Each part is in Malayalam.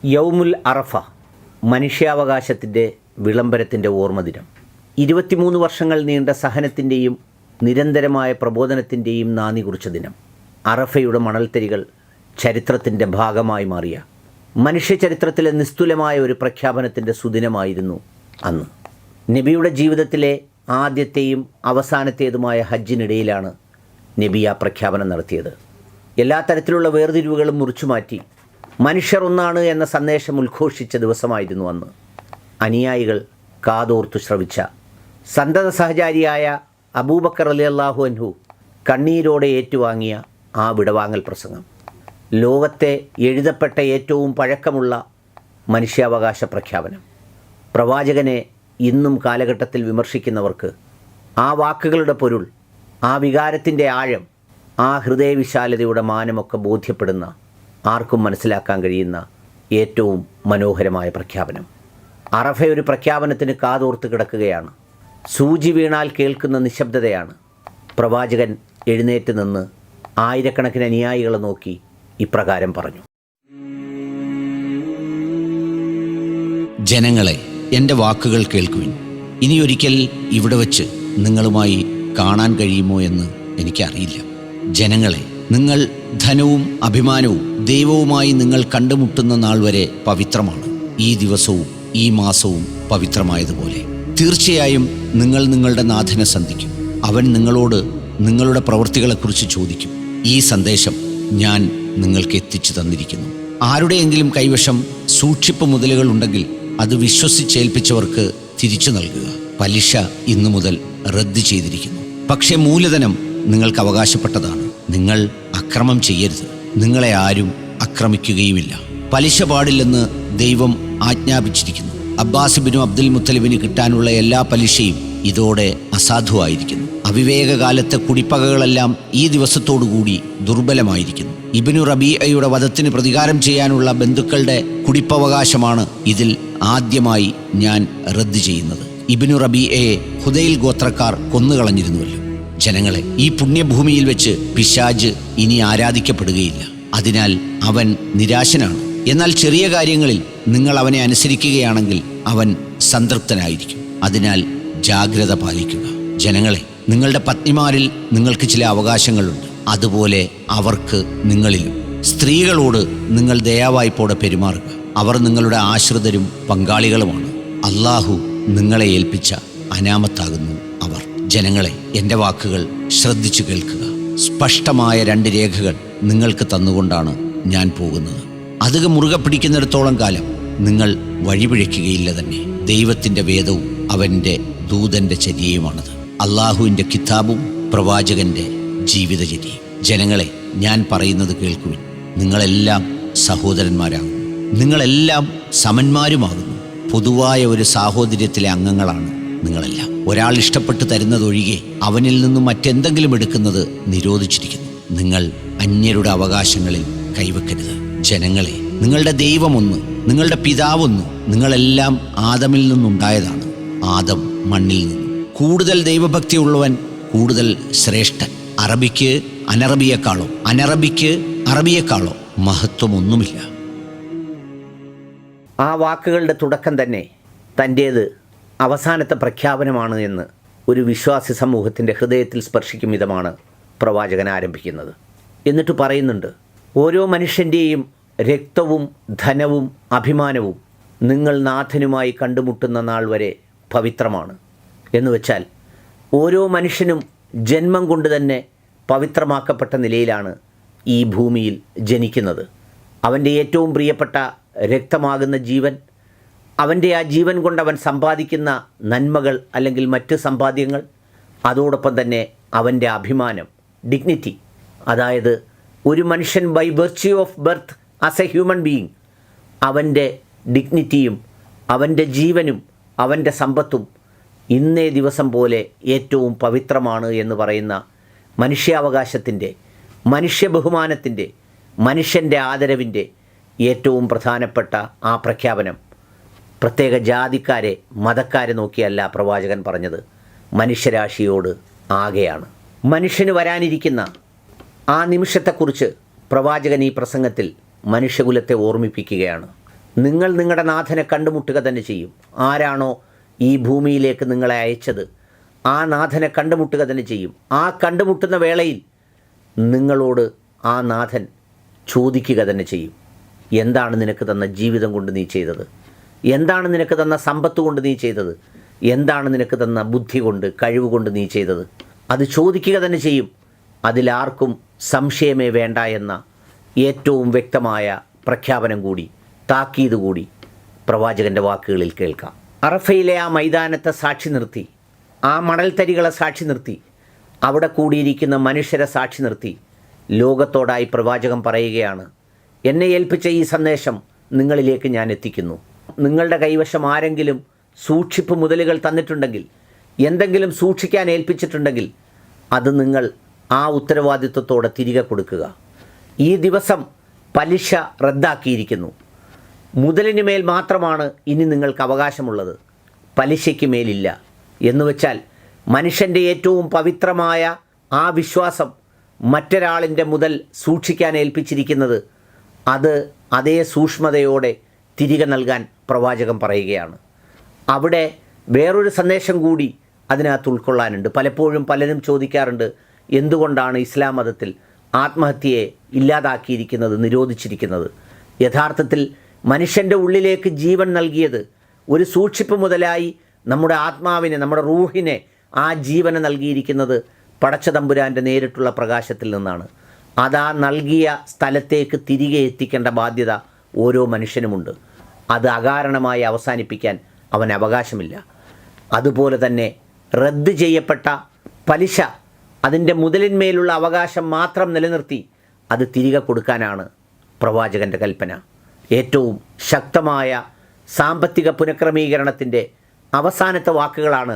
യൗമുൽ അറഫ, മനുഷ്യാവകാശത്തിൻ്റെ വിളംബരത്തിൻ്റെ ഓർമ്മദിനം. 23 വർഷങ്ങൾ നീണ്ട സഹനത്തിൻ്റെയും നിരന്തരമായ പ്രബോധനത്തിൻ്റെയും നാന്ദി കുറിച്ച ദിനം. അറഫയുടെ മണൽത്തരികൾ ചരിത്രത്തിൻ്റെ ഭാഗമായി മാറിയ മനുഷ്യചരിത്രത്തിലെ നിസ്തുലമായ ഒരു പ്രഖ്യാപനത്തിൻ്റെ സുദിനമായിരുന്നു അന്ന്. നബിയുടെ ജീവിതത്തിലെ ആദ്യത്തെയും അവസാനത്തേതുമായ ഹജ്ജിനിടയിലാണ് നബി ആ പ്രഖ്യാപനം നടത്തിയത്. എല്ലാ തരത്തിലുള്ള വേർതിരിവുകളും മുറിച്ചുമാറ്റി മനുഷ്യർ ഒന്നാണ് എന്ന സന്ദേശം ഉദ്ഘോഷിച്ച ദിവസമായിരുന്നു അന്ന്. അനുയായികൾ കാതോർത്തു ശ്രവിച്ച സന്തത സഹചാരിയായ അബൂബക്കർ റളിയല്ലാഹു അൻഹു കണ്ണീരോടെ ഏറ്റുവാങ്ങിയ ആ വിടവാങ്ങൽ പ്രസംഗം ലോകത്തെ എഴുതപ്പെട്ട ഏറ്റവും പഴക്കമുള്ള മനുഷ്യാവകാശ പ്രഖ്യാപനം. പ്രവാചകനെ ഇന്നും കാലഘട്ടത്തിൽ വിമർശിക്കുന്നവർക്ക് ആ വാക്കുകളുടെ പൊരുൾ, ആ വികാരത്തിൻ്റെ ആഴം, ആ ഹൃദയവിശാലതയുടെ മാനമൊക്കെ ബോധ്യപ്പെടുന്ന, ആർക്കും മനസ്സിലാക്കാൻ കഴിയുന്ന ഏറ്റവും മനോഹരമായ പ്രഖ്യാപനം. അറഫ ഒരു പ്രഖ്യാപനത്തിന് കാതോർത്ത് കിടക്കുകയാണ്. സൂചി വീണാൽ കേൾക്കുന്ന നിശബ്ദതയാണ്. പ്രവാചകൻ എഴുന്നേറ്റ് നിന്ന് ആയിരക്കണക്കിന് അനുയായികളെ നോക്കി ഇപ്രകാരം പറഞ്ഞു: ജനങ്ങളെ, എൻ്റെ വാക്കുകൾ കേൾക്കുവിൻ. ഇനിയൊരിക്കൽ ഇവിടെ വച്ച് നിങ്ങളുമായി കാണാൻ കഴിയുമോ എന്ന് എനിക്കറിയില്ല. ജനങ്ങളെ, നിങ്ങൾ ധനവും അഭിമാനവും ദൈവവുമായി നിങ്ങൾ കണ്ടുമുട്ടുന്ന നാൾ വരെ പവിത്രമാണ്. ഈ ദിവസവും ഈ മാസവും പവിത്രമായതുപോലെ തീർച്ചയായും നിങ്ങൾ നിങ്ങളുടെ നാഥനെ സന്ധിക്കും. അവൻ നിങ്ങളോട് നിങ്ങളുടെ പ്രവൃത്തികളെക്കുറിച്ച് ചോദിക്കും. ഈ സന്ദേശം ഞാൻ നിങ്ങൾക്ക് എത്തിച്ചു തന്നിരിക്കുന്നു. ആരുടെയെങ്കിലും കൈവശം സൂക്ഷിപ്പ് മുതലുകൾ ഉണ്ടെങ്കിൽ അത് വിശ്വസിച്ചേൽപ്പിച്ചവർക്ക് തിരിച്ചു നൽകുക. പലിശ ഇന്നു മുതൽ റദ്ദ് ചെയ്തിരിക്കുന്നു. പക്ഷേ മൂലധനം നിങ്ങൾക്ക് അവകാശപ്പെട്ടതാണ്. നിങ്ങൾ അക്രമം ചെയ്യരുത്. നിങ്ങളെ ആരും അക്രമിക്കുകയുമില്ല. പലിശ പാടില്ലെന്ന് ദൈവം ആജ്ഞാപിച്ചിരിക്കുന്നു. അബ്ബാസ് ബിനു അബ്ദുൽ മുത്തലിബിന് കിട്ടാനുള്ള എല്ലാ പലിശയും ഇതോടെ അസാധുവായിരിക്കുന്നു. അവിവേകകാലത്തെ കുടിപ്പകകളെല്ലാം ഈ ദിവസത്തോടുകൂടി ദുർബലമായിരിക്കുന്നു. ഇബ്നു റബീഅയുടെ വധത്തിന് പ്രതികാരം ചെയ്യാനുള്ള ബന്ധുക്കളുടെ കുടിപ്പവകാശമാണ് ഇതിൽ ആദ്യമായി ഞാൻ റദ്ദ് ചെയ്യുന്നത്. ഇബ്നു റബീഅയെ ഹുദൈൽ ഗോത്രക്കാർ കൊന്നുകളഞ്ഞിരുന്നുവല്ലോ. ജനങ്ങളെ, ഈ പുണ്യഭൂമിയിൽ വെച്ച് പിശാച് ഇനി ആരാധിക്കപ്പെടുകയില്ല. അതിനാൽ അവൻ നിരാശനാണ്. എന്നാൽ ചെറിയ കാര്യങ്ങളിൽ നിങ്ങൾ അവനെ അനുസരിക്കുകയാണെങ്കിൽ അവൻ സംതൃപ്തനായിരിക്കും. അതിനാൽ ജാഗ്രത പാലിക്കുക. ജനങ്ങളെ, നിങ്ങളുടെ പത്നിമാരിൽ നിങ്ങൾക്ക് ചില അവകാശങ്ങളുണ്ട്. അതുപോലെ അവർക്ക് നിങ്ങളിലും. സ്ത്രീകളോട് നിങ്ങൾ ദയാവായ്പോടെ പെരുമാറുക. അവർ നിങ്ങളുടെ ആശ്രിതരും പങ്കാളികളുമാണ്. അള്ളാഹു നിങ്ങളെ ഏൽപ്പിച്ച അനാമത്താകുന്നു അവർ. ജനങ്ങളെ, എൻ്റെ വാക്കുകൾ ശ്രദ്ധിച്ചു കേൾക്കുക. സ്പഷ്ടമായ 2 രേഖകൾ നിങ്ങൾക്ക് തന്നുകൊണ്ടാണ് ഞാൻ പോകുന്നത്. അത് മുറുകെ പിടിക്കുന്നിടത്തോളം കാലം നിങ്ങൾ വഴിപിഴയ്ക്കുകയില്ല തന്നെ. ദൈവത്തിൻ്റെ വേദവും അവൻ്റെ ദൂതൻ്റെ ചര്യയുമാണത്. അള്ളാഹുവിൻ്റെ കിതാബും പ്രവാചകൻ്റെ ജീവിതചര്യയും. ജനങ്ങളെ, ഞാൻ പറയുന്നത് കേൾക്കുവിൻ. നിങ്ങളെല്ലാം സഹോദരന്മാരാകുന്നു. നിങ്ങളെല്ലാം സമന്മാരുമാകുന്നു. പൊതുവായ ഒരു സാഹോദര്യത്തിലെ അംഗങ്ങളാണ് നിങ്ങളെല്ലാം. ഒരാൾ ഇഷ്ടപ്പെട്ട് തരുന്നതൊഴികെ അവനിൽ നിന്നും മറ്റെന്തെങ്കിലും എടുക്കുന്നത് നിരോധിച്ചിരിക്കുന്നു. നിങ്ങൾ അന്യരുടെ അവകാശങ്ങളിൽ കൈവെക്കരുത്. ജനങ്ങളെ, നിങ്ങളുടെ ദൈവമൊന്ന്, നിങ്ങളുടെ പിതാവൊന്ന്. നിങ്ങളെല്ലാം ആദമിൽ നിന്നുണ്ടായതാണ്. ആദം മണ്ണിൽ നിന്നും. കൂടുതൽ ദൈവഭക്തിയുള്ളവൻ കൂടുതൽ ശ്രേഷ്ഠൻ. അറബിക്ക് അനറബിയെക്കാളോ അനറബിക്ക് അറബിയെക്കാളോ മഹത്വമൊന്നുമില്ല. ആ വാക്കുകളുടെ തുടക്കം തന്നെ തൻ്റേത് അവസാനത്തെ പ്രഖ്യാപനമാണ് എന്ന് ഒരു വിശ്വാസി സമൂഹത്തിൻ്റെ ഹൃദയത്തിൽ സ്പർശിക്കും വിധമാണ് പ്രവാചകൻ ആരംഭിക്കുന്നത്. എന്നിട്ട് പറയുന്നുണ്ട്: ഓരോ മനുഷ്യൻ്റെയും രക്തവും ധനവും അഭിമാനവും നിങ്ങൾ നാഥനുമായി കണ്ടുമുട്ടുന്ന നാൾ വരെ പവിത്രമാണ്. എന്ന് വെച്ചാൽ ഓരോ മനുഷ്യനും ജന്മം കൊണ്ട് തന്നെ പവിത്രമാക്കപ്പെട്ട നിലയിലാണ് ഈ ഭൂമിയിൽ ജനിക്കുന്നത്. അവൻ്റെ ഏറ്റവും പ്രിയപ്പെട്ട രക്തമാകുന്ന ജീവൻ, അവൻ്റെ ആ ജീവൻ കൊണ്ട് അവൻ സമ്പാദിക്കുന്ന നന്മകൾ അല്ലെങ്കിൽ മറ്റ് സമ്പാദ്യങ്ങൾ, അതോടൊപ്പം തന്നെ അവൻ്റെ അഭിമാനം, ഡിഗ്നിറ്റി. അതായത് ഒരു മനുഷ്യൻ by virtue of birth as a human being, അവൻ്റെ ഡിഗ്നിറ്റിയും അവൻ്റെ ജീവനും അവൻ്റെ സമ്പത്തും ഇന്നേ ദിവസം പോലെ ഏറ്റവും പവിത്രമാണ് എന്ന് പറയുന്ന മനുഷ്യാവകാശത്തിൻ്റെ, മനുഷ്യ ബഹുമാനത്തിൻ്റെ, മനുഷ്യൻ്റെ ആദരവിൻ്റെ ഏറ്റവും പ്രധാനപ്പെട്ട ആ പ്രഖ്യാപനം പ്രത്യേക ജാതിക്കാരെ, മതക്കാരെ നോക്കിയല്ല പ്രവാചകൻ പറഞ്ഞത്, മനുഷ്യരാശിയോട് ആകെയാണ്. മനുഷ്യന് വരാനിരിക്കുന്ന ആ നിമിഷത്തെക്കുറിച്ച് പ്രവാചകൻ ഈ പ്രസംഗത്തിൽ മനുഷ്യകുലത്തെ ഓർമ്മിപ്പിക്കുകയാണ്. നിങ്ങൾ നിങ്ങളുടെ നാഥനെ കണ്ടുമുട്ടുക തന്നെ ചെയ്യും. ആരാണോ ഈ ഭൂമിയിലേക്ക് നിങ്ങളെ അയച്ചത് ആ നാഥനെ കണ്ടുമുട്ടുക തന്നെ ചെയ്യും. ആ കണ്ടുമുട്ടുന്ന വേളയിൽ നിങ്ങളോട് ആ നാഥൻ ചോദിക്കുക തന്നെ ചെയ്യും, എന്താണ് നിനക്ക് തന്ന ജീവിതം കൊണ്ട് നീ ചെയ്തത്? എന്താണ് നിനക്ക് തന്ന സമ്പത്ത് കൊണ്ട് നീ ചെയ്തത്? എന്താണ് നിനക്ക് തന്ന ബുദ്ധി കൊണ്ട്, കഴിവ് കൊണ്ട് നീ ചെയ്തത്? അത് ചോദിക്കുക തന്നെ ചെയ്യും. അതിലാർക്കും സംശയമേ വേണ്ട എന്ന ഏറ്റവും വ്യക്തമായ പ്രഖ്യാപനം കൂടി, താക്കീത് കൂടി പ്രവാചകൻ്റെ വാക്കുകളിൽ കേൾക്കാം. അറഫയിലെ ആ മൈതാനത്തെ സാക്ഷി നിർത്തി, ആ മണൽത്തരികളെ സാക്ഷി നിർത്തി, അവിടെ കൂടിയിരിക്കുന്ന മനുഷ്യരെ സാക്ഷി നിർത്തി ലോകത്തോടായി പ്രവാചകൻ പറയുകയാണ്, എന്നെ ഏൽപ്പിച്ച ഈ സന്ദേശം നിങ്ങളിലേക്ക് ഞാൻ എത്തിക്കുന്നു. നിങ്ങളുടെ കൈവശം ആരെങ്കിലും സൂക്ഷിപ്പ് മുതലുകൾ തന്നിട്ടുണ്ടെങ്കിൽ, എന്തെങ്കിലും സൂക്ഷിക്കാൻ ഏൽപ്പിച്ചിട്ടുണ്ടെങ്കിൽ അത് നിങ്ങൾ ആ ഉത്തരവാദിത്വത്തോടെ തിരികെ കൊടുക്കുക. ഈ ദിവസം പലിശ റദ്ദാക്കിയിരിക്കുന്നു. മുതലിന് മേൽ മാത്രമാണ് ഇനി നിങ്ങൾക്ക് അവകാശമുള്ളത്, പലിശയ്ക്ക് മേലില്ല. എന്നുവെച്ചാൽ മനുഷ്യൻ്റെ ഏറ്റവും പവിത്രമായ ആ വിശ്വാസം മറ്റൊരാളിൻ്റെ മുതൽ സൂക്ഷിക്കാൻ ഏൽപ്പിച്ചിരിക്കുന്നത് അത് അതേ സൂക്ഷ്മതയോടെ തിരികെ നൽകാൻ പ്രവാചകൻ പറയുകയാണ്. അവിടെ വേറൊരു സന്ദേശം കൂടി അതിനകത്ത് ഉൾക്കൊള്ളാനുണ്ട്. പലപ്പോഴും പലരും ചോദിക്കാറുണ്ട്, എന്തുകൊണ്ടാണ് ഇസ്ലാം മതത്തിൽ ആത്മഹത്യയെ ഇല്ലാതാക്കിയിരിക്കുന്നത്, നിരോധിച്ചിരിക്കുന്നത്? യഥാർത്ഥത്തിൽ മനുഷ്യൻ്റെ ഉള്ളിലേക്ക് ജീവൻ നൽകിയത് ഒരു സൂക്ഷിപ്പ് മുതലായി നമ്മുടെ ആത്മാവിനെ, നമ്മുടെ റൂഹിനെ ആ ജീവനെ നൽകിയിരിക്കുന്നത് പടച്ചതമ്പുരാൻ്റെ നേരിട്ടുള്ള പ്രകാശത്തിൽ നിന്നാണ്. അതാ നൽകിയ സ്ഥലത്തേക്ക് തിരികെ എത്തിക്കേണ്ട ബാധ്യത ഓരോ മനുഷ്യനുമുണ്ട്. അത് അകാരണമായി അവസാനിപ്പിക്കാൻ അവന് അവകാശമില്ല. അതുപോലെ തന്നെ റദ്ദ് ചെയ്യപ്പെട്ട പലിശ, അതിൻ്റെ മുതലിന്മേലുള്ള അവകാശം മാത്രം നിലനിർത്തി അത് തിരികെ കൊടുക്കാനാണ് പ്രവാചകൻ്റെ കൽപ്പന. ഏറ്റവും ശക്തമായ സാമ്പത്തിക പുനഃക്രമീകരണത്തിൻ്റെ അവസാനത്തെ വാക്കുകളാണ്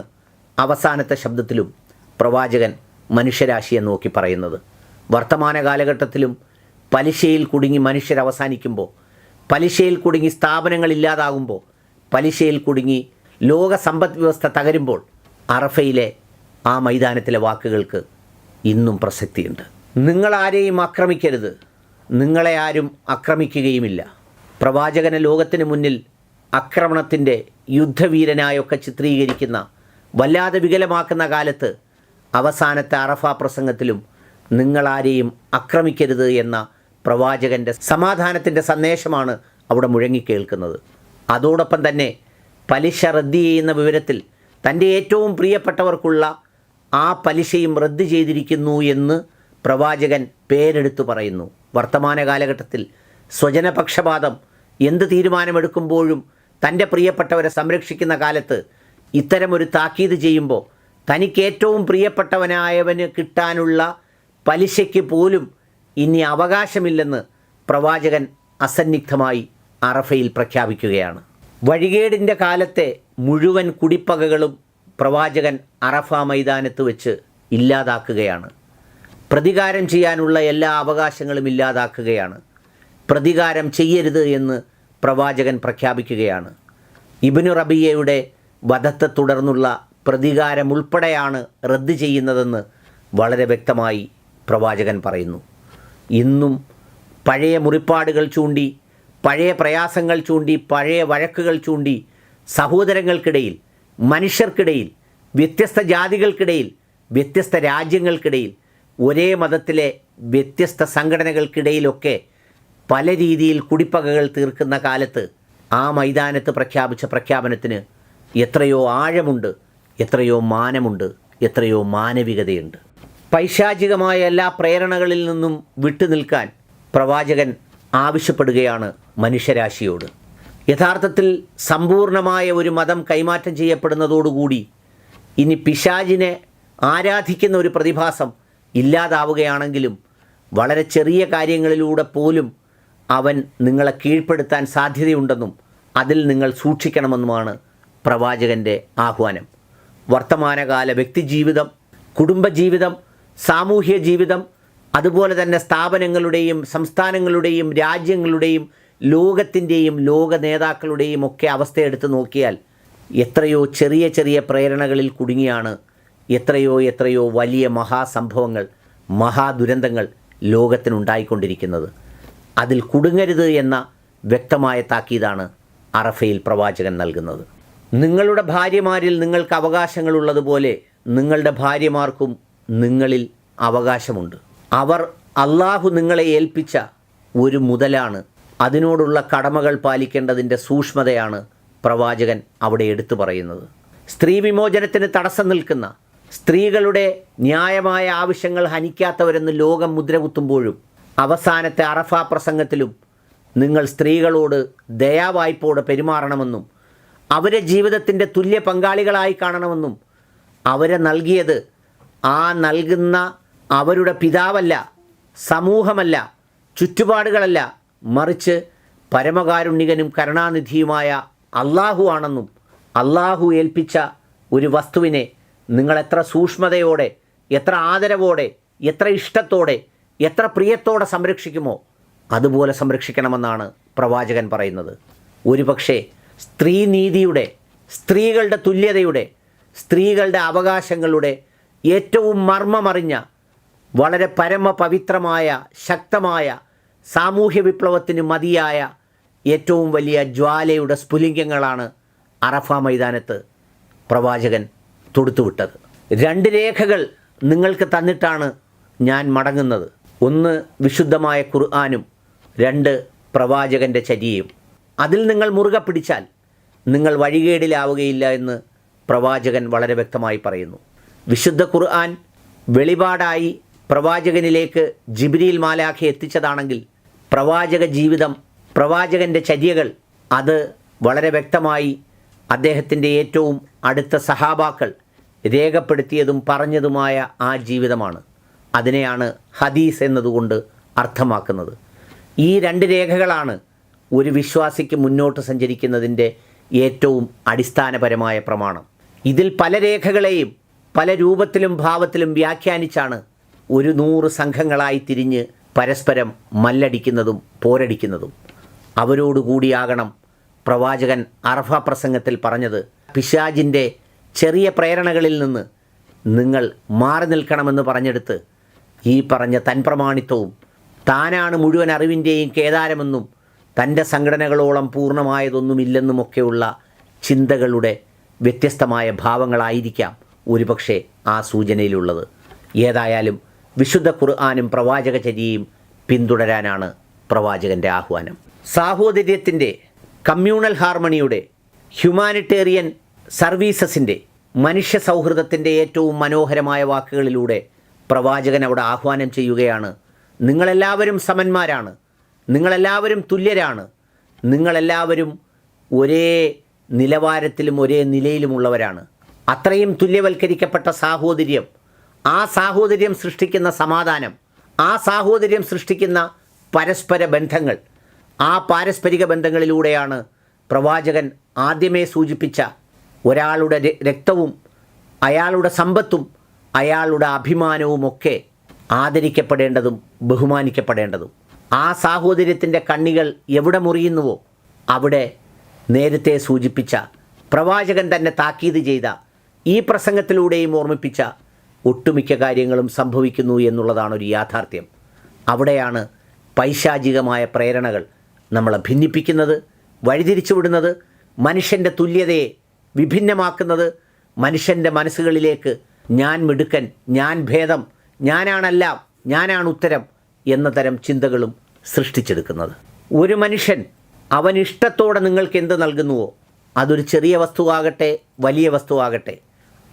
അവസാനത്തെ ശബ്ദത്തിലും പ്രവാചകൻ മനുഷ്യരാശിയെ നോക്കി പറയുന്നത്. വർത്തമാന കാലഘട്ടത്തിലും പലിശയിൽ കുടുങ്ങി മനുഷ്യരവസാനിക്കുമ്പോൾ, പലിശയിൽ കുടുങ്ങി സ്ഥാപനങ്ങളില്ലാതാകുമ്പോൾ, പലിശയിൽ കുടുങ്ങി ലോക സമ്പദ് വ്യവസ്ഥ തകരുമ്പോൾ അറഫയിലെ ആ മൈതാനത്തിലെ വാക്കുകൾക്ക് ഇന്നും പ്രസക്തിയുണ്ട്. നിങ്ങളാരെയും ആക്രമിക്കരുത്, നിങ്ങളെ ആരും ആക്രമിക്കുകയുമില്ല. പ്രവാചകനെ ലോകത്തിന് മുന്നിൽ ആക്രമണത്തിൻ്റെ യുദ്ധവീരനായൊക്കെ ചിത്രീകരിക്കുന്ന, വല്ലാതെ വികലമാക്കുന്ന കാലത്ത് അവസാനത്തെ അറഫ പ്രസംഗത്തിലും നിങ്ങളാരെയും ആക്രമിക്കരുത് എന്ന പ്രവാചകൻ്റെ സമാധാനത്തിൻ്റെ സന്ദേശമാണ് അവിടെ മുഴങ്ങിക്കേൾക്കുന്നത്. അതോടൊപ്പം തന്നെ പലിശ റദ്ദ് ചെയ്യുന്ന വിവരത്തിൽ തൻ്റെ ഏറ്റവും പ്രിയപ്പെട്ടവർക്കുള്ള ആ പലിശയും റദ്ദ് ചെയ്തിരിക്കുന്നു എന്ന് പ്രവാചകൻ പേരെടുത്തു പറയുന്നു. വർത്തമാന കാലഘട്ടത്തിൽ സ്വജനപക്ഷപാതം എന്ത് തീരുമാനമെടുക്കുമ്പോഴും തൻ്റെ പ്രിയപ്പെട്ടവരെ സംരക്ഷിക്കുന്ന കാലത്ത് ഇത്തരമൊരു താക്കീത് ചെയ്യുമ്പോൾ തനിക്ക് ഏറ്റവും പ്രിയപ്പെട്ടവനായവന് കിട്ടാനുള്ള പലിശയ്ക്ക് പോലും ഇനി അവകാശമില്ലെന്ന് പ്രവാചകൻ അസന്നിഗ്ധമായി അറഫയിൽ പ്രഖ്യാപിക്കുകയാണ്. വഴികേടിൻ്റെ കാലത്തെ മുഴുവൻ കുടിപ്പകകളും പ്രവാചകൻ അറഫ മൈതാനത്ത് വെച്ച് ഇല്ലാതാക്കുകയാണ്. പ്രതികാരം ചെയ്യാനുള്ള എല്ലാ അവകാശങ്ങളും ഇല്ലാതാക്കുകയാണ്. പ്രതികാരം ചെയ്യരുത് എന്ന് പ്രവാചകൻ പ്രഖ്യാപിക്കുകയാണ്. ഇബ്നു റബിയയുടെ വധത്തെ തുടർന്നുള്ള പ്രതികാരം ഉൾപ്പെടെയാണ് റദ്ദ് ചെയ്യുന്നതെന്ന് വളരെ വ്യക്തമായി പ്രവാചകൻ പറയുന്നു. ഇന്നും പഴയ മുറിപ്പാടുകൾ ചൂണ്ടി, പഴയ പ്രയാസങ്ങൾ ചൂണ്ടി, പഴയ വഴക്കുകൾ ചൂണ്ടി സഹോദരങ്ങൾക്കിടയിൽ, മനുഷ്യർക്കിടയിൽ, വ്യത്യസ്ത ജാതികൾക്കിടയിൽ, വ്യത്യസ്ത രാജ്യങ്ങൾക്കിടയിൽ, ഒരേ മതത്തിലെ വ്യത്യസ്ത സംഘടനകൾക്കിടയിലൊക്കെ പല രീതിയിൽ കുടിപ്പകകൾ തീർക്കുന്ന കാലത്ത് ആ മൈതാനത്ത് പ്രഖ്യാപിച്ച പ്രഖ്യാപനത്തിന് എത്രയോ ആഴമുണ്ട്, എത്രയോ മാനമുണ്ട്, എത്രയോ മാനവികതയുണ്ട്. പൈശാചികമായ എല്ലാ പ്രേരണകളിൽ നിന്നും വിട്ടുനിൽക്കാൻ പ്രവാചകൻ ആവശ്യപ്പെടുകയാണ് മനുഷ്യരാശിയോട്. യഥാർത്ഥത്തിൽ സമ്പൂർണമായ ഒരു മതം കൈമാറ്റം ചെയ്യപ്പെടുന്നതോടുകൂടി ഇനി പിശാചിനെ ആരാധിക്കുന്ന ഒരു പ്രതിഭാസം ഇല്ലാതാവുകയാണെങ്കിലും വളരെ ചെറിയ കാര്യങ്ങളിലൂടെ പോലും അവൻ നിങ്ങളെ കീഴ്പ്പെടുത്താൻ സാധ്യതയുണ്ടെന്നും അതിൽ നിങ്ങൾ സൂക്ഷിക്കണമെന്നുമാണ് പ്രവാചകൻ്റെ ആഹ്വാനം. വർത്തമാനകാല വ്യക്തിജീവിതം, കുടുംബജീവിതം, സാമൂഹ്യ ജീവിതം, അതുപോലെ തന്നെ സ്ഥാപനങ്ങളുടെയും സംസ്ഥാനങ്ങളുടെയും രാജ്യങ്ങളുടെയും ലോകത്തിൻ്റെയും ലോക നേതാക്കളുടെയും ഒക്കെ അവസ്ഥയെടുത്ത് നോക്കിയാൽ എത്രയോ ചെറിയ ചെറിയ പ്രേരണകളിൽ കുടുങ്ങിയാണ് എത്രയോ വലിയ മഹാസംഭവങ്ങൾ, മഹാദുരന്തങ്ങൾ ലോകത്തിനുണ്ടായിക്കൊണ്ടിരിക്കുന്നത്. അതിൽ കുടുങ്ങരുത് എന്ന വ്യക്തമായ താക്കീതാണ് അറഫയിൽ പ്രവാചകൻ നൽകുന്നത്. നിങ്ങളുടെ ഭാര്യമാരിൽ നിങ്ങൾക്ക് അവകാശങ്ങളുള്ളതുപോലെ നിങ്ങളുടെ ഭാര്യമാർക്കും നിങ്ങളിൽ അവകാശമുണ്ട്. അവർ അള്ളാഹു നിങ്ങളെ ഏൽപ്പിച്ച ഒരു മുതലാണ്. അതിനോടുള്ള കടമകൾ പാലിക്കേണ്ടതിൻ്റെ സൂക്ഷ്മതയാണ് പ്രവാചകൻ അവിടെ എടുത്തു പറയുന്നത്. സ്ത്രീ വിമോചനത്തിന് തടസ്സം നിൽക്കുന്ന, സ്ത്രീകളുടെ ന്യായമായ ആവശ്യങ്ങൾ ഹനിക്കാത്തവരെന്ന് ലോകം മുദ്രകുത്തുമ്പോഴും അവസാനത്തെ അറഫ പ്രസംഗത്തിലും നിങ്ങൾ സ്ത്രീകളോട് ദയാവായ്പോടെ പെരുമാറണമെന്നും അവരെ ജീവിതത്തിൻ്റെ തുല്യ പങ്കാളികളായി കാണണമെന്നും അവരെ നൽകിയത് ആ നൽകുന്ന അവരുടെ പിതാവല്ല, സമൂഹമല്ല, ചുറ്റുപാടുകളല്ല, മറിച്ച് പരമകാരുണികനും കരുണാനിധിയുമായ അള്ളാഹു ആണെന്നും അള്ളാഹു ഏൽപ്പിച്ച ഒരു വസ്തുവിനെ നിങ്ങൾ എത്ര സൂക്ഷ്മതയോടെ, എത്ര ആദരവോടെ, എത്ര ഇഷ്ടത്തോടെ, എത്ര പ്രിയത്തോടെ സംരക്ഷിക്കുമോ അതുപോലെ സംരക്ഷിക്കണമെന്നാണ് പ്രവാചകൻ പറയുന്നത്. ഒരുപക്ഷെ സ്ത്രീനീതിയുടെ, സ്ത്രീകളുടെ തുല്യതയുടെ, സ്ത്രീകളുടെ അവകാശങ്ങളുടെ ഏറ്റവും മർമ്മമറിഞ്ഞ, വളരെ പരമപവിത്രമായ, ശക്തമായ സാമൂഹ്യ വിപ്ലവത്തിന് മതിയായ ഏറ്റവും വലിയ ജ്വാലയുടെ സ്ഫുലിംഗങ്ങളാണ് അറഫ മൈതാനത്ത് പ്രവാചകൻ തൊടുത്തുവിട്ടത്. 2 രേഖകൾ നിങ്ങൾക്ക് തന്നിട്ടാണ് ഞാൻ മടങ്ങുന്നത്. 1 വിശുദ്ധമായ ഖുർആനും 2 പ്രവാചകൻ്റെ ചര്യയും. അതിൽ നിങ്ങൾ മുറുകെ പിടിച്ചാൽ നിങ്ങൾ വഴികേടിലാവുകയില്ല എന്ന് പ്രവാചകൻ വളരെ വ്യക്തമായി പറയുന്നു. വിശുദ്ധ ഖുർആൻ വെളിപാടായി പ്രവാചകനിലേക്ക് ജിബ്രീൽ മാലാഖ എത്തിച്ചതാണെങ്കിൽ പ്രവാചക ജീവിതം, പ്രവാചകൻ്റെ ചര്യകൾ അത് വളരെ വ്യക്തമായി അദ്ദേഹത്തിൻ്റെ ഏറ്റവും അടുത്ത സഹാബാക്കൾ രേഖപ്പെടുത്തിയതും പറഞ്ഞതുമായ ആ ജീവിതമാണ്. അതിനെയാണ് ഹദീസ് എന്നതുകൊണ്ട് അർത്ഥമാക്കുന്നത്. ഈ 2 രേഖകളാണ് ഒരു വിശ്വാസിക്ക് മുന്നോട്ട് സഞ്ചരിക്കുന്നതിൻ്റെ ഏറ്റവും അടിസ്ഥാനപരമായ പ്രമാണം. ഇതിൽ പല രേഖകളെയും പല രൂപത്തിലും ഭാവത്തിലും വ്യാഖ്യാനിച്ചാണ് ഒരു 100 സംഘങ്ങളായി തിരിഞ്ഞ് പരസ്പരം മല്ലടിക്കുന്നതും പോരടിക്കുന്നതും. അവരോടുകൂടിയാകണം പ്രവാചകൻ അറഫ പ്രസംഗത്തിൽ പറഞ്ഞത്, പിശാചിൻ്റെ ചെറിയ പ്രേരണകളിൽ നിന്ന് നിങ്ങൾ മാറി നിൽക്കണമെന്ന് പറഞ്ഞെടുത്ത് ഈ പറഞ്ഞ തൻപ്രമാണിത്വവും താനാണ് മുഴുവൻ അറിവിൻ്റെയും കേദാരമെന്നും തൻ്റെ സംഘടനകളോളം പൂർണ്ണമായതൊന്നുമില്ലെന്നുമൊക്കെയുള്ള ചിന്തകളുടെ വ്യത്യസ്തമായ ഭാവങ്ങളായിരിക്കാം ഒരുപക്ഷെ ആ സൂചനയിലുള്ളത്. ഏതായാലും വിശുദ്ധ ഖുർആനും പ്രവാചകചര്യയും പിന്തുടരാനാണ് പ്രവാചകൻ്റെ ആഹ്വാനം. സാഹോദര്യത്തിൻ്റെ, കമ്മ്യൂണൽ ഹാർമണിയുടെ, ഹ്യൂമാനിറ്റേറിയൻ സർവീസസിൻ്റെ, മനുഷ്യ സൗഹൃദത്തിൻ്റെ ഏറ്റവും മനോഹരമായ വാക്കുകളിലൂടെ പ്രവാചകൻ അവിടെ ആഹ്വാനം ചെയ്യുകയാണ്. നിങ്ങളെല്ലാവരും സമന്മാരാണ്, നിങ്ങളെല്ലാവരും തുല്യരാണ്, നിങ്ങളെല്ലാവരും ഒരേ നിലവാരത്തിലും ഒരേ നിലയിലുമുള്ളവരാണ്. അത്രയും തുല്യവൽക്കരിക്കപ്പെട്ട സാഹോദര്യം, ആ സാഹോദര്യം സൃഷ്ടിക്കുന്ന സമാധാനം, ആ സാഹോദര്യം സൃഷ്ടിക്കുന്ന പരസ്പര ബന്ധങ്ങൾ, ആ പാരസ്പരിക ബന്ധങ്ങളിലൂടെയാണ് പ്രവാചകൻ ആദ്യമേ സൂചിപ്പിച്ച ഒരാളുടെ രക്തവും അയാളുടെ സമ്പത്തും അയാളുടെ അഭിമാനവുമൊക്കെ ആദരിക്കപ്പെടേണ്ടതും ബഹുമാനിക്കപ്പെടേണ്ടതും. ആ സാഹോദര്യത്തിൻ്റെ കണ്ണികൾ എവിടെ മുറിയുന്നുവോ അവിടെ നേരത്തെ സൂചിപ്പിച്ച, പ്രവാചകൻ തന്നെ താക്കീത് ചെയ്ത, ഈ പ്രസംഗത്തിലൂടെയും ഓർമ്മിപ്പിച്ച ഒട്ടുമിക്ക കാര്യങ്ങളും സംഭവിക്കുന്നു എന്നുള്ളതാണ് ഒരു യാഥാർത്ഥ്യം. അവിടെയാണ് പൈശാചികമായ പ്രേരണകൾ നമ്മളെ ഭിന്നിപ്പിക്കുന്നത്, വഴിതിരിച്ചുവിടുന്നത്, മനുഷ്യൻ്റെ തുല്യതയെ വിഭിന്നമാക്കുന്നത്, മനുഷ്യൻ്റെ മനസ്സുകളിലേക്ക് ഞാൻ മിടുക്കൻ, ഞാൻ ഭേദം, ഞാനാണെല്ലാം, ഞാനാണ് ഉത്തരം എന്ന തരം ചിന്തകളും സൃഷ്ടിച്ചെടുക്കുന്നത്. ഒരു മനുഷ്യൻ അവൻ ഇഷ്ടത്തോടെ നിങ്ങൾക്ക് എന്ത് നൽകുന്നുവോ, അതൊരു ചെറിയ വസ്തുവാകട്ടെ വലിയ വസ്തുവാകട്ടെ,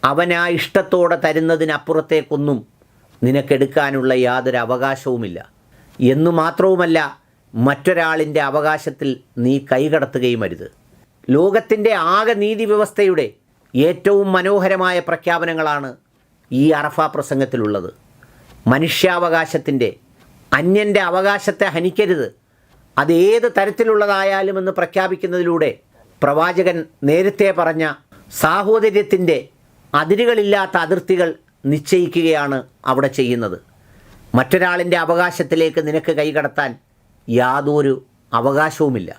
അവൻ ആ ഇഷ്ടത്തോടെ തരുന്നതിനപ്പുറത്തേക്കൊന്നും നിനക്കെടുക്കാനുള്ള യാതൊരു അവകാശവുമില്ല. എന്നു മാത്രവുമല്ല, മറ്റൊരാളിൻ്റെ അവകാശത്തിൽ നീ കൈകടത്തുകയും അരുത്. ലോകത്തിൻ്റെ ആകെ നീതി വ്യവസ്ഥയുടെ ഏറ്റവും മനോഹരമായ പ്രഖ്യാപനങ്ങളാണ് ഈ അറഫ പ്രസംഗത്തിലുള്ളത്. മനുഷ്യാവകാശത്തിൻ്റെ, അന്യൻ്റെ അവകാശത്തെ ഹനിക്കരുത്, അത് ഏത് തരത്തിലുള്ളതായാലും എന്ന് പ്രഖ്യാപിക്കുന്നതിലൂടെ പ്രവാചകൻ നേരത്തെ പറഞ്ഞ സാഹോദര്യത്തിൻ്റെ അതിരുകളില്ലാത്ത അതിർത്തികൾ നിശ്ചയിക്കുകയാണ് അവിടെ ചെയ്യുന്നത്. മറ്റൊരാളിൻ്റെ അവകാശത്തിലേക്ക് നിനക്ക് കൈകടത്താൻ യാതൊരു അവകാശവുമില്ല.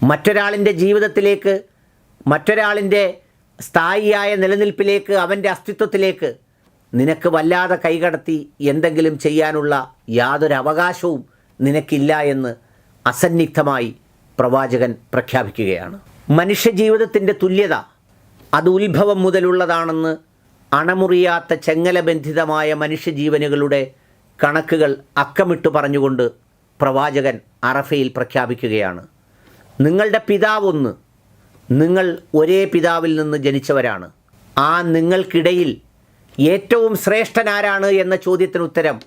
മറ്റൊരാളിൻ്റെ ജീവിതത്തിലേക്ക്, മറ്റൊരാളിൻ്റെ സ്ഥായിയായ നിലനിൽപ്പിലേക്ക്, അവൻ്റെ അസ്തിത്വത്തിലേക്ക് നിനക്ക് വല്ലാതെ കൈകടത്തി എന്തെങ്കിലും ചെയ്യാനുള്ള യാതൊരു അവകാശവും നിനക്കില്ല എന്ന് അസന്നിഗ്ധമായി പ്രവാചകൻ പ്രഖ്യാപിക്കുകയാണ്. മനുഷ്യജീവിതത്തിൻ്റെ തുല്യത അത് ഉത്ഭവം മുതലുള്ളതാണെന്ന് അണമുറിയാത്ത ചെങ്ങലബന്ധിതമായ മനുഷ്യജീവനുകളുടെ കണക്കുകൾ അക്കമിട്ട് പറഞ്ഞുകൊണ്ട് പ്രവാചകൻ അറഫയിൽ പ്രഖ്യാപിക്കുകയാണ്. നിങ്ങളുടെ പിതാവൊന്ന്, നിങ്ങൾ ഒരേ പിതാവിൽ നിന്ന് ജനിച്ചവരാണ്. ആ നിങ്ങൾക്കിടയിൽ ഏറ്റവും ശ്രേഷ്ഠനാരാണ് എന്ന ചോദ്യത്തിന് ഉത്തരം,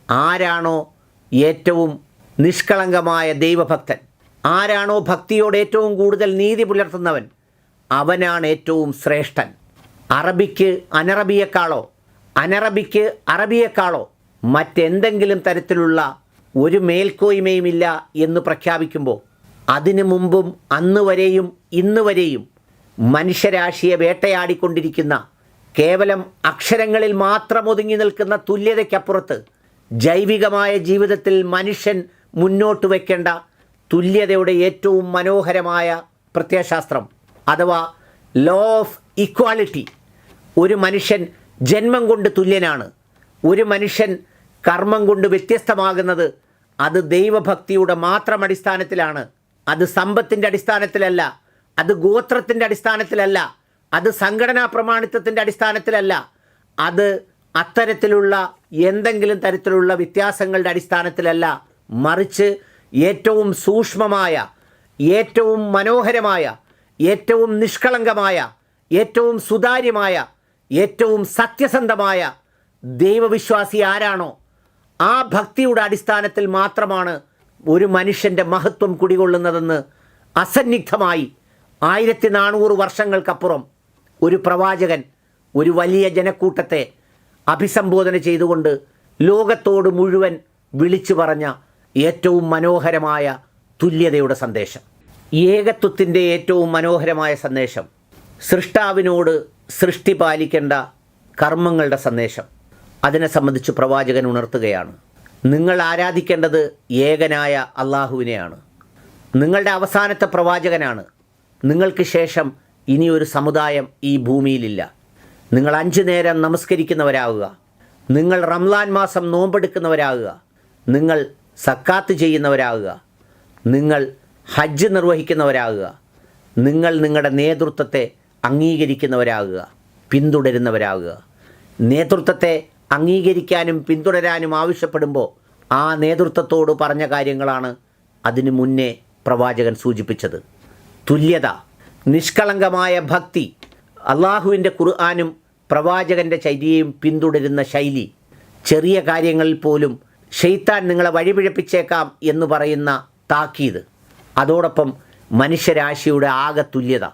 ആരാണോ ഏറ്റവും നിഷ്കളങ്കമായ ദൈവഭക്തൻ, ആരാണോ ഭക്തിയോട് ഏറ്റവും കൂടുതൽ നീതി പുലർത്തുന്നവൻ, അവനാണ് ഏറ്റവും ശ്രേഷ്ഠൻ. അറബിക്ക് അനറബിയേക്കാളോ അനറബിക്ക് അറബിയേക്കാളോ മറ്റെന്തെങ്കിലും തരത്തിലുള്ള ഒരു മേൽക്കോയ്മയുമില്ല എന്ന് പ്രഖ്യാപിക്കുമ്പോൾ അതിനു മുമ്പും അന്ന് വരെയും ഇന്ന് വരെയും മനുഷ്യരാശിയെ വേട്ടയാടിക്കൊണ്ടിരിക്കുന്ന കേവലം അക്ഷരങ്ങളിൽ മാത്രം ഒതുങ്ങി നിൽക്കുന്ന തുല്യതയ്ക്കപ്പുറത്ത് ജൈവികമായ ജീവിതത്തിൽ മനുഷ്യൻ മുന്നോട്ട് വയ്ക്കേണ്ട തുല്യതയുടെ ഏറ്റവും മനോഹരമായ പ്രത്യയശാസ്ത്രം അഥവാ ലോ ഓഫ് ഇക്വാളിറ്റി. ഒരു മനുഷ്യൻ ജന്മം കൊണ്ട് തുല്യനാണ്. ഒരു മനുഷ്യൻ കർമ്മം കൊണ്ട് വ്യത്യസ്തമാകുന്നത് അത് ദൈവഭക്തിയുടെ മാത്രം അടിസ്ഥാനത്തിലാണ്. അത് സമ്പത്തിൻ്റെ അടിസ്ഥാനത്തിലല്ല, അത് ഗോത്രത്തിൻ്റെ അടിസ്ഥാനത്തിലല്ല, അത് സംഘടനാ പ്രമാണിത്വത്തിൻ്റെ അടിസ്ഥാനത്തിലല്ല, അത് അത്തരത്തിലുള്ള എന്തെങ്കിലും തരത്തിലുള്ള വ്യത്യാസങ്ങളുടെ അടിസ്ഥാനത്തിലല്ല, മറിച്ച് ഏറ്റവും സൂക്ഷ്മമായ, ഏറ്റവും മനോഹരമായ, ഏറ്റവും നിഷ്കളങ്കമായ, ഏറ്റവും സുതാര്യമായ, ഏറ്റവും സത്യസന്ധമായ ദൈവവിശ്വാസി ആരാണോ ആ ഭക്തിയുടെ അടിസ്ഥാനത്തിൽ മാത്രമാണ് ഒരു മനുഷ്യൻ്റെ മഹത്വം കുടികൊള്ളുന്നതെന്ന് അസന്നിഗ്ധമായി 1400 വർഷങ്ങൾക്കപ്പുറം ഒരു പ്രവാചകൻ ഒരു വലിയ ജനക്കൂട്ടത്തെ അഭിസംബോധന ചെയ്തുകൊണ്ട് ലോകത്തോട് മുഴുവൻ വിളിച്ചു പറഞ്ഞ ഏറ്റവും മനോഹരമായ തുല്യതയുടെ സന്ദേശം, ഏകത്വത്തിൻ്റെ ഏറ്റവും മനോഹരമായ സന്ദേശം, സൃഷ്ടാവിനോട് സൃഷ്ടി പാലിക്കേണ്ട കർമ്മങ്ങളുടെ സന്ദേശം, അതിനെ സംബന്ധിച്ച് പ്രവാചകൻ ഉണർത്തുകയാണ്. നിങ്ങൾ ആരാധിക്കേണ്ടത് ഏകനായ അള്ളാഹുവിനെയാണ്. നിങ്ങളുടെ അവസാനത്തെ പ്രവാചകനാണ്. നിങ്ങൾക്ക് ശേഷം ഇനിയൊരു സമുദായം ഈ ഭൂമിയിലില്ല. നിങ്ങൾ 5 നേരം നമസ്കരിക്കുന്നവരാകുക, നിങ്ങൾ റംലാൻ മാസം നോമ്പെടുക്കുന്നവരാകുക, നിങ്ങൾ സക്കാത്ത് ചെയ്യുന്നവരാകുക, നിങ്ങൾ ഹജ്ജ് നിർവഹിക്കുന്നവരാകുക, നിങ്ങൾ നിങ്ങളുടെ നേതൃത്വത്തെ അംഗീകരിക്കുന്നവരാകുക, പിന്തുടരുന്നവരാകുക. നേതൃത്വത്തെ അംഗീകരിക്കാനും പിന്തുടരാനും ആവശ്യപ്പെടുമ്പോൾ ആ നേതൃത്വത്തോട് പറഞ്ഞ കാര്യങ്ങളാണ് അതിനു മുന്നേ പ്രവാചകൻ സൂചിപ്പിച്ചത്. തുല്യത, നിഷ്കളങ്കമായ ഭക്തി, അള്ളാഹുവിൻ്റെ ഖുർആനും പ്രവാചകൻ്റെ ചര്യയും പിന്തുടരുന്ന ശൈലി, ചെറിയ കാര്യങ്ങളിൽ പോലും ഷെയ്ത്താൻ നിങ്ങളെ വഴിപിഴപ്പിച്ചേക്കാം എന്ന് പറയുന്ന താക്കീത്, അതോടൊപ്പം മനുഷ്യരാശിയുടെ ആകെ തുല്യത,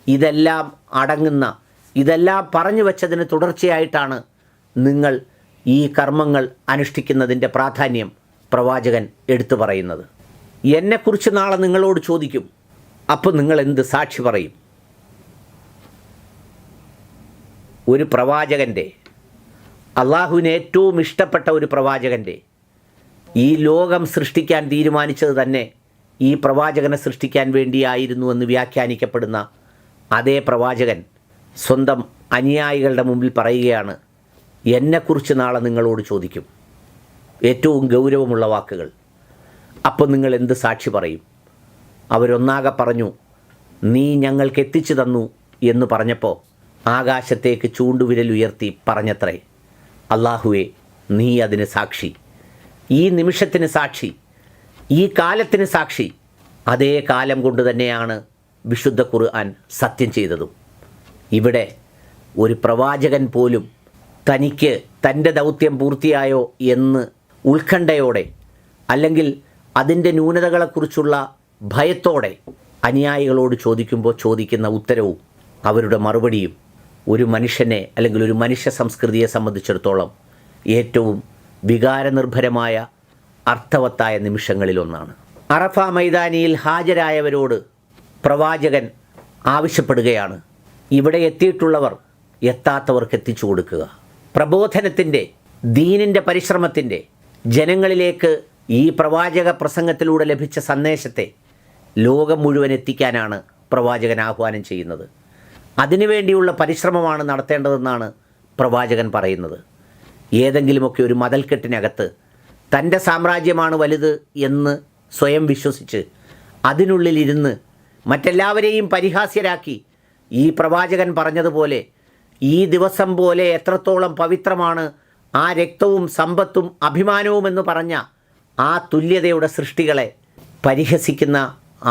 ഇതെല്ലാം അടങ്ങുന്ന, ഇതെല്ലാം പറഞ്ഞു വച്ചതിന് തുടർച്ചയായിട്ടാണ് നിങ്ങൾ ഈ കർമ്മങ്ങൾ അനുഷ്ഠിക്കുന്നതിൻ്റെ പ്രാധാന്യം പ്രവാചകൻ എടുത്തു പറയുന്നത്. എന്നെക്കുറിച്ച് നാളെ നിങ്ങളോട് ചോദിക്കും, അപ്പോൾ നിങ്ങൾ എന്ത് സാക്ഷി പറയും? ഒരു പ്രവാചകൻ്റെ, അള്ളാഹുവിന് ഏറ്റവും ഇഷ്ടപ്പെട്ട ഒരു പ്രവാചകൻ്റെ, ഈ ലോകം സൃഷ്ടിക്കാൻ തീരുമാനിച്ചത് തന്നെ ഈ പ്രവാചകനെ സൃഷ്ടിക്കാൻ വേണ്ടിയായിരുന്നു എന്ന് വ്യാഖ്യാനിക്കപ്പെടുന്ന അതേ പ്രവാചകൻ സ്വന്തം അനുയായികളുടെ മുമ്പിൽ പറയുകയാണ്, എന്നെക്കുറിച്ച് നാളെ നിങ്ങളോട് ചോദിക്കും. ഏറ്റവും ഗൗരവമുള്ള വാക്കുകൾ. അപ്പോൾ നിങ്ങൾ എന്ത് സാക്ഷി പറയും? അവരൊന്നാകെ പറഞ്ഞു, നീ ഞങ്ങൾക്ക് എത്തിച്ചു തന്നു എന്ന് പറഞ്ഞപ്പോൾ ആകാശത്തേക്ക് ചൂണ്ടുവിരൽ ഉയർത്തി പറഞ്ഞത്രേ, അള്ളാഹുവേ നീ അതിന് സാക്ഷി, ഈ നിമിഷത്തിന് സാക്ഷി, ഈ കാലത്തിന് സാക്ഷി. അതേ കാലം കൊണ്ട് തന്നെയാണ് വിശുദ്ധ ഖുർആൻ സത്യം ചെയ്തതും. ഇവിടെ ഒരു പ്രവാചകൻ പോലും തനിക്ക് തൻ്റെ ദൗത്യം പൂർത്തിയായോ എന്ന് ഉത്കണ്ഠയോടെ, അല്ലെങ്കിൽ അതിൻ്റെ ന്യൂനതകളെക്കുറിച്ചുള്ള ഭയത്തോടെ അനുയായികളോട് ചോദിക്കുമ്പോൾ ചോദിക്കുന്ന ഉത്തരവും അവരുടെ മറുപടിയും ഒരു മനുഷ്യനെ, അല്ലെങ്കിൽ ഒരു മനുഷ്യ സംസ്കൃതിയെ സംബന്ധിച്ചിടത്തോളം ഏറ്റവും വികാരനിർഭരമായ അർത്ഥവത്തായ നിമിഷങ്ങളിലൊന്നാണ്. അറഫ മൈതാനിയിൽ ഹാജരായവരോട് പ്രവാചകൻ ആവശ്യപ്പെടുകയാണ്, ഇവിടെ എത്തിയിട്ടുള്ളവർ എത്താത്തവർക്ക് എത്തിച്ചു കൊടുക്കുക. പ്രബോധനത്തിൻ്റെ, ദീനിൻ്റെ പരിശ്രമത്തിൻ്റെ, ജനങ്ങളിലേക്ക് ഈ പ്രവാചക പ്രസംഗത്തിലൂടെ ലഭിച്ച സന്ദേശത്തെ ലോകം മുഴുവൻ എത്തിക്കാനാണ് പ്രവാചകൻ ആഹ്വാനം ചെയ്യുന്നത്. അതിനുവേണ്ടിയുള്ള പരിശ്രമമാണ് നടത്തേണ്ടതെന്നാണ് പ്രവാചകൻ പറയുന്നത്. ഏതെങ്കിലുമൊക്കെ ഒരു മതിൽക്കെട്ടിനകത്ത് തൻ്റെ സാമ്രാജ്യമാണ് വലുത് എന്ന് സ്വയം വിശ്വസിച്ച് അതിനുള്ളിലിരുന്ന് മറ്റെല്ലാവരെയും പരിഹാസ്യരാക്കി ഈ പ്രവാചകൻ പറഞ്ഞതുപോലെ ഈ ദിവസം പോലെ എത്രത്തോളം പവിത്രമാണ് ആ രക്തവും സമ്പത്തും അഭിമാനവുമെന്ന് പറഞ്ഞ ആ തുല്യതയുടെ സൃഷ്ടികളെ പരിഹസിക്കുന്ന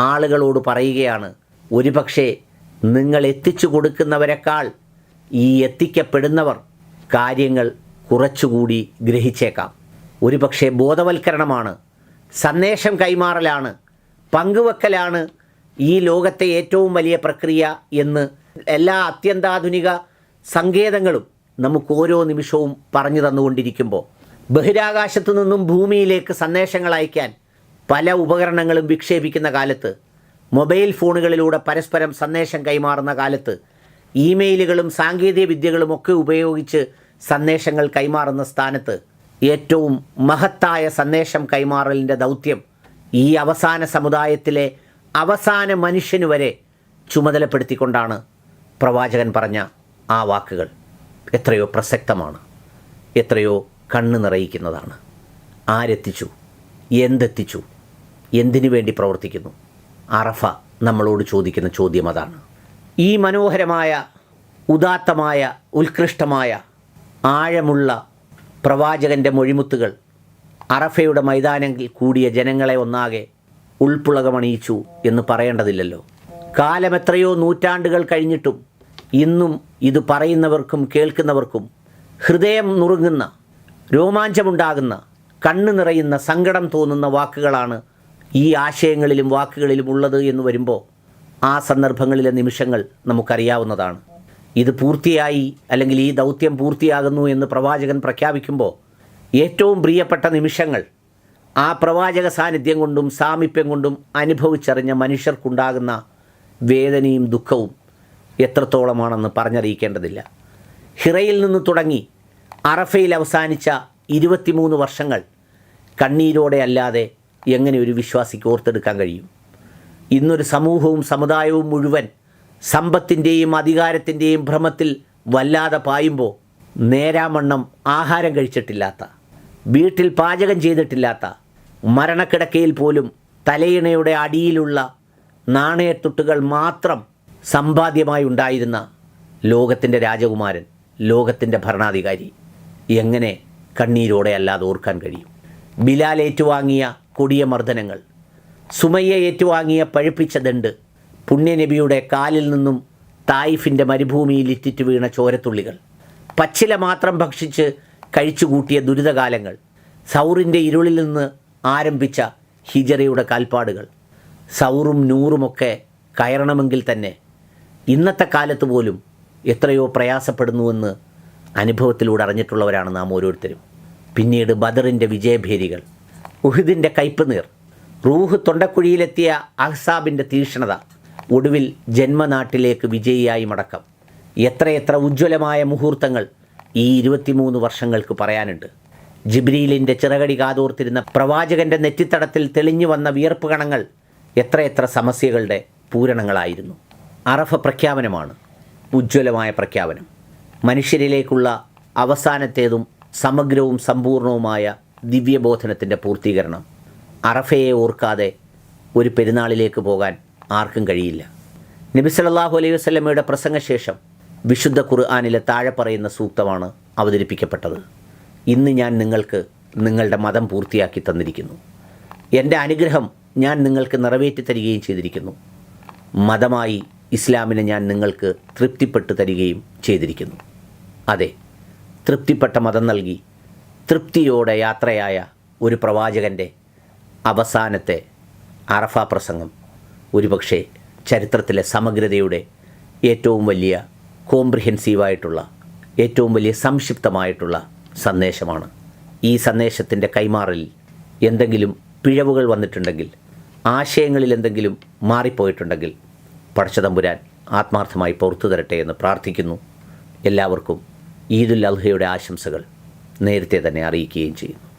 ആളുകളോട് പറയുകയാണ്, ഒരുപക്ഷെ നിങ്ങൾ എത്തിച്ചു കൊടുക്കുന്നവരെക്കാൾ ഈ എത്തിക്കപ്പെടുന്നവർ കാര്യങ്ങൾ കുറച്ചുകൂടി ഗ്രഹിച്ചേക്കാം. ഒരുപക്ഷെ ബോധവൽക്കരണമാണ്, സന്ദേശം കൈമാറലാണ്, പങ്കുവെക്കലാണ് ഈ ലോകത്തെ ഏറ്റവും വലിയ പ്രക്രിയ എന്ന് എല്ലാ അത്യന്താധുനിക സങ്കേതങ്ങളും നമുക്ക് ഓരോ നിമിഷവും പറഞ്ഞു തന്നുകൊണ്ടിരിക്കുമ്പോൾ ബഹിരാകാശത്തു നിന്നും ഭൂമിയിലേക്ക് സന്ദേശങ്ങൾ അയക്കാൻ പല ഉപകരണങ്ങളും വിക്ഷേപിക്കുന്ന കാലത്ത്, മൊബൈൽ ഫോണുകളിലൂടെ പരസ്പരം സന്ദേശം കൈമാറുന്ന കാലത്ത്, ഇമെയിലുകളും സാങ്കേതിക വിദ്യകളും ഒക്കെ ഉപയോഗിച്ച് സന്ദേശങ്ങൾ കൈമാറുന്ന സ്ഥാനത്ത് ഏറ്റവും മഹത്തായ സന്ദേശം കൈമാറലിൻ്റെ ദൗത്യം ഈ അവസാന സമുദായത്തിലെ അവസാന മനുഷ്യനു വരെ ചുമതലപ്പെടുത്തിക്കൊണ്ടാണ് പ്രവാചകൻ പറഞ്ഞ ആ വാക്കുകൾ. എത്രയോ പ്രസക്തമാണ്, എത്രയോ കണ്ണ് നിറയിക്കുന്നതാണ്. ആരെത്തിച്ചു, എന്തെത്തിച്ചു, എന്തിനു വേണ്ടി പ്രവർത്തിക്കുന്നു? അറഫ നമ്മളോട് ചോദിക്കുന്ന ചോദ്യം അതാണ്. ഈ മനോഹരമായ, ഉദാത്തമായ, ഉത്കൃഷ്ടമായ, ആഴമുള്ള പ്രവാചകൻ്റെ മൊഴിമുത്തുകൾ അറഫയുടെ മൈതാനത്തിൽ കൂടിയ ജനങ്ങളെ ഒന്നാകെ ഉൾപ്പുളകമണിയിച്ചു എന്ന് പറയേണ്ടതില്ലല്ലോ. കാലം എത്രയോ നൂറ്റാണ്ടുകൾ കഴിഞ്ഞിട്ടും ഇന്നും ഇത് പറയുന്നവർക്കും കേൾക്കുന്നവർക്കും ഹൃദയം നുറുങ്ങുന്ന, രോമാഞ്ചമുണ്ടാകുന്ന, കണ്ണ് നിറയുന്ന, സങ്കടം തോന്നുന്ന വാക്കുകളാണ് ഈ ആശയങ്ങളിലും വാക്കുകളിലും ഉള്ളത് എന്ന് വരുമ്പോൾ ആ സന്ദർഭങ്ങളിലെ നിമിഷങ്ങൾ നമുക്കറിയാവുന്നതാണ്. ഇത് പൂർത്തിയായി, അല്ലെങ്കിൽ ഈ ദൗത്യം പൂർത്തിയാകുന്നു എന്ന് പ്രവാചകൻ പ്രഖ്യാപിക്കുമ്പോൾ ഏറ്റവും പ്രിയപ്പെട്ട നിമിഷങ്ങൾ ആ പ്രവാചക സാന്നിധ്യം കൊണ്ടും സാമീപ്യം കൊണ്ടും അനുഭവിച്ചറിഞ്ഞ മനുഷ്യർക്കുണ്ടാകുന്ന വേദനയും ദുഃഖവും എത്രത്തോളമാണെന്ന് പറഞ്ഞറിയിക്കേണ്ടതില്ല. ഹിറയിൽ നിന്ന് തുടങ്ങി അറഫയിൽ അവസാനിച്ച 23 വർഷങ്ങൾ കണ്ണീരോടെ അല്ലാതെ എങ്ങനെ ഒരു വിശ്വാസിക്ക് ഓർത്തെടുക്കാൻ കഴിയും? ഇന്നൊരു സമൂഹവും സമുദായവും മുഴുവൻ സമ്പത്തിൻ്റെയും അധികാരത്തിൻ്റെയും ഭ്രമത്തിൽ വല്ലാതെ പായുമ്പോൾ നേരാമണ്ണം ആഹാരം കഴിച്ചിട്ടില്ലാത്ത, വീട്ടിൽ പാചകം ചെയ്തിട്ടില്ലാത്ത, മരണക്കിടക്കയിൽ പോലും തലയിണയുടെ അടിയിലുള്ള നാണയത്തുട്ടുകൾ മാത്രം സമ്പാദ്യമായി ഉണ്ടായിരുന്ന ലോകത്തിൻ്റെ രാജകുമാരൻ, ലോകത്തിൻ്റെ ഭരണാധികാരി എങ്ങനെ കണ്ണീരോടെ അല്ലാതെ ഓർക്കാൻ കഴിയും? ബിലാൽ ഏറ്റുവാങ്ങിയ കൊടിയ മർദ്ദനങ്ങൾ, സുമയ്യ ഏറ്റുവാങ്ങിയ പഴുപ്പിച്ച ദണ്ട്, പുണ്യനബിയുടെ കാലിൽ നിന്നും തായിഫിൻ്റെ മരുഭൂമിയിൽ ഇറ്റിറ്റ് വീണ ചോരത്തുള്ളികൾ, പച്ചില മാത്രം ഭക്ഷിച്ച് കഴിച്ചുകൂട്ടിയ ദുരിതകാലങ്ങൾ, സൗറിൻ്റെ ഇരുളിൽ നിന്ന് ആരംഭിച്ച ഹിജറയുടെ കാൽപ്പാടുകൾ, സൗറും നൂറുമൊക്കെ കയറണമെങ്കിൽ തന്നെ ഇന്നത്തെ കാലത്ത് പോലും എത്രയോ പ്രയാസപ്പെടുന്നുവെന്ന് അനുഭവത്തിലൂടെ അറിഞ്ഞിട്ടുള്ളവരാണ് നാം ഓരോരുത്തരും. പിന്നീട് ബദറിൻ്റെ വിജയഭേരികൾ, ഉഹുദിൻ്റെ കയ്പുനീർ, റൂഹ് തൊണ്ടക്കുഴിയിലെത്തിയ അഹ്സാബിൻ്റെ തീക്ഷ്ണത, ഒടുവിൽ ജന്മനാട്ടിലേക്ക് വിജയിയായി മടക്കം. എത്രയെത്ര ഉജ്ജ്വലമായ മുഹൂർത്തങ്ങൾ ഈ 23 വർഷങ്ങൾക്ക് പറയാനുണ്ട്. ജിബ്രീലിൻ്റെ ചിറകടി കാതോർത്തിരുന്ന പ്രവാചകൻ്റെ നെറ്റിത്തടത്തിൽ തെളിഞ്ഞു വന്ന വിയർപ്പ് കണങ്ങൾ എത്രയെത്ര സമസ്യകളുടെ പൂരണങ്ങളായിരുന്നു. അറഫ പ്രഖ്യാപനമാണ്, ഉജ്ജ്വലമായ പ്രഖ്യാപനം. മനുഷ്യരിലേക്കുള്ള അവസാനത്തേതും സമഗ്രവും സമ്പൂർണവുമായ ദിവ്യബോധനത്തിൻ്റെ പൂർത്തീകരണം. അറഫയെ ഓർക്കാതെ ഒരു പെരുന്നാളിലേക്ക് പോകാൻ ആർക്കും കഴിയില്ല. നബി സല്ലല്ലാഹു അലൈഹി വസല്ലമയുടെ പ്രസംഗശേഷം വിശുദ്ധ ഖുർആനിലെ താഴെ പറയുന്ന സൂക്തമാണ് അവതരിപ്പിക്കപ്പെട്ടത്. ഇന്ന് ഞാൻ നിങ്ങൾക്ക് നിങ്ങളുടെ മതം പൂർത്തിയാക്കി തന്നിരിക്കുന്നു. എൻ്റെ അനുഗ്രഹം ഞാൻ നിങ്ങൾക്ക് നിറവേറ്റി തരികയും ചെയ്തിരിക്കുന്നു. മതമായി ഇസ്ലാമിനെ ഞാൻ നിങ്ങൾക്ക് തൃപ്തിപ്പെട്ട് തരികയും ചെയ്തിരിക്കുന്നു. അതെ, തൃപ്തിപ്പെട്ട മതം നൽകി തൃപ്തിയോടെ യാത്രയായ ഒരു പ്രവാചകൻ്റെ അവസാനത്തെ അറഫ പ്രസംഗം ഒരുപക്ഷെ ചരിത്രത്തിലെ സമഗ്രതയുടെ ഏറ്റവും വലിയ കോംപ്രിഹെൻസീവായിട്ടുള്ള, ഏറ്റവും വലിയ സംക്ഷിപ്തമായിട്ടുള്ള സന്ദേശമാണ്. ഈ സന്ദേശത്തിൻ്റെ കൈമാറലിൽ എന്തെങ്കിലും പിഴവുകൾ വന്നിട്ടുണ്ടെങ്കിൽ, ആശയങ്ങളിൽ എന്തെങ്കിലും മാറിപ്പോയിട്ടുണ്ടെങ്കിൽ പടച്ചതമ്പുരാൻ ആത്മാർത്ഥമായി പുറത്തു തരട്ടെ എന്ന് പ്രാർത്ഥിക്കുന്നു. എല്ലാവർക്കും ഈദുൽ അദ്ഹയുടെ ആശംസകൾ നേരത്തെ തന്നെ അറിയിക്കുകയും ചെയ്യുന്നു.